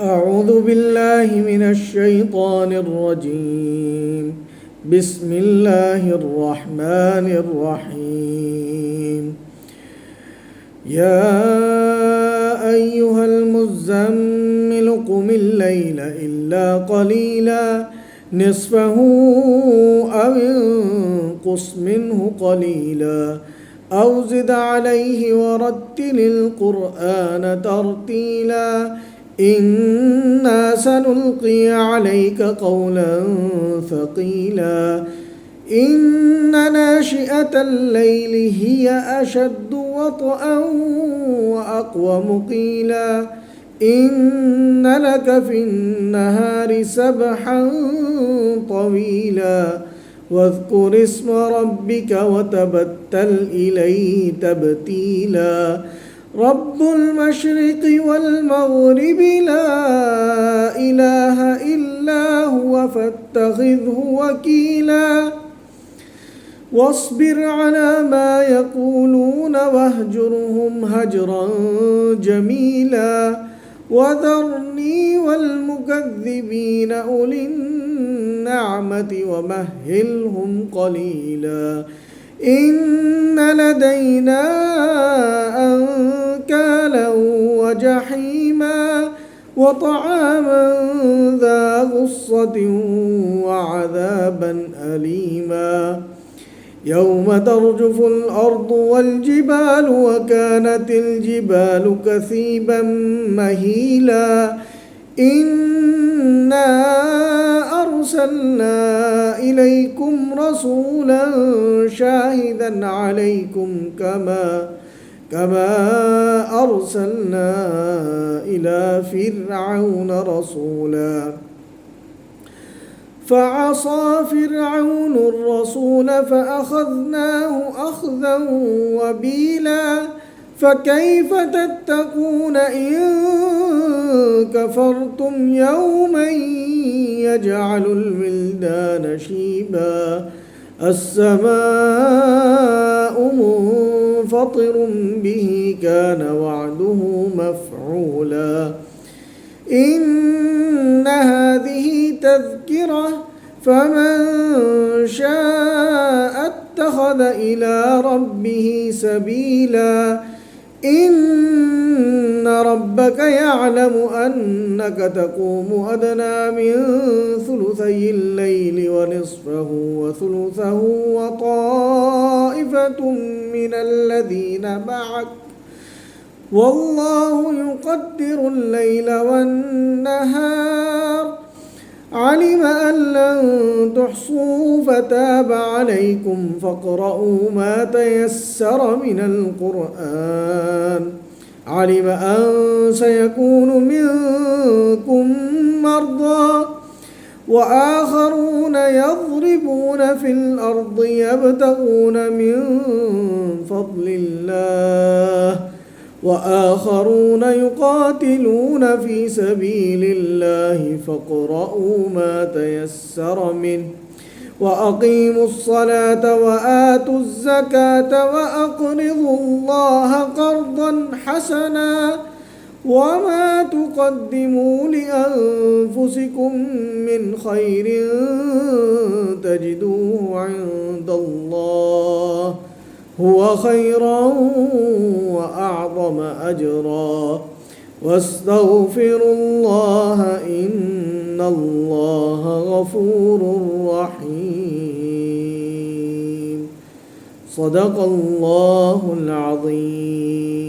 أعوذ بالله من الشيطان الرجيم. بسم الله الرحمن الرحيم. يا أيها المزمل قم الليل إلا قليلا نصفه أو انقص منه قليلا أو زد عليه ورتل القرآن ترتيلا إنا سنلقي عليك قولا ثقيلا إن ناشئة الليل هي أشد وطئا وأقوم قيلا إن لك في النهار سبحا طويلا واذكر اسم ربك وتبتل إليه تبتيلا رب المشرق والمغرب لا إله إلا هو فاتخذه وكيلا واصبر على ما يقولون واهجرهم هجرا جميلا وذرني والمكذبين أولي النعمة ومهلهم قليلا إن لدينا أنكالا وجحيما وطعاما ذا غصة وعذابا أليما يوم ترجف الأرض والجبال وكانت الجبال كثيبا مهيلا إنا أرسلنا إليكم رسولا شاهدا عليكم كما أرسلنا إلى فرعون رسولا فعصى فرعون الرسول فأخذناه أخذا وبيلا فكيف تتقون إن كفرتم يوما يجعل الولدان شيبا السماء منفطر به كان وعده مفعولا إن هذه تذكرة فمن شاء اتخذ إلى ربه سبيلا إن ربك يعلم أنك تقوم أدنى من ثلثي الليل ونصفه وثلثه وطائفة من الذين معك والله يقدر الليل والنهار علم أن لن تحصوا فتاب عليكم فاقرؤوا ما تيسر من القرآن علم أن سيكون منكم مرضى وآخرون يضربون في الأرض يبتغون من فضل الله وآخرون يقاتلون في سبيل الله فاقرؤوا ما تيسر منه وأقيموا الصلاة وآتوا الزكاة وأقرضوا الله قرضا حسنا وما تقدموا لأنفسكم من خير تجدوه عند الله هو خيرا وأعظم أجرا واستغفروا الله إن الله غفور رحيم صدق الله العظيم.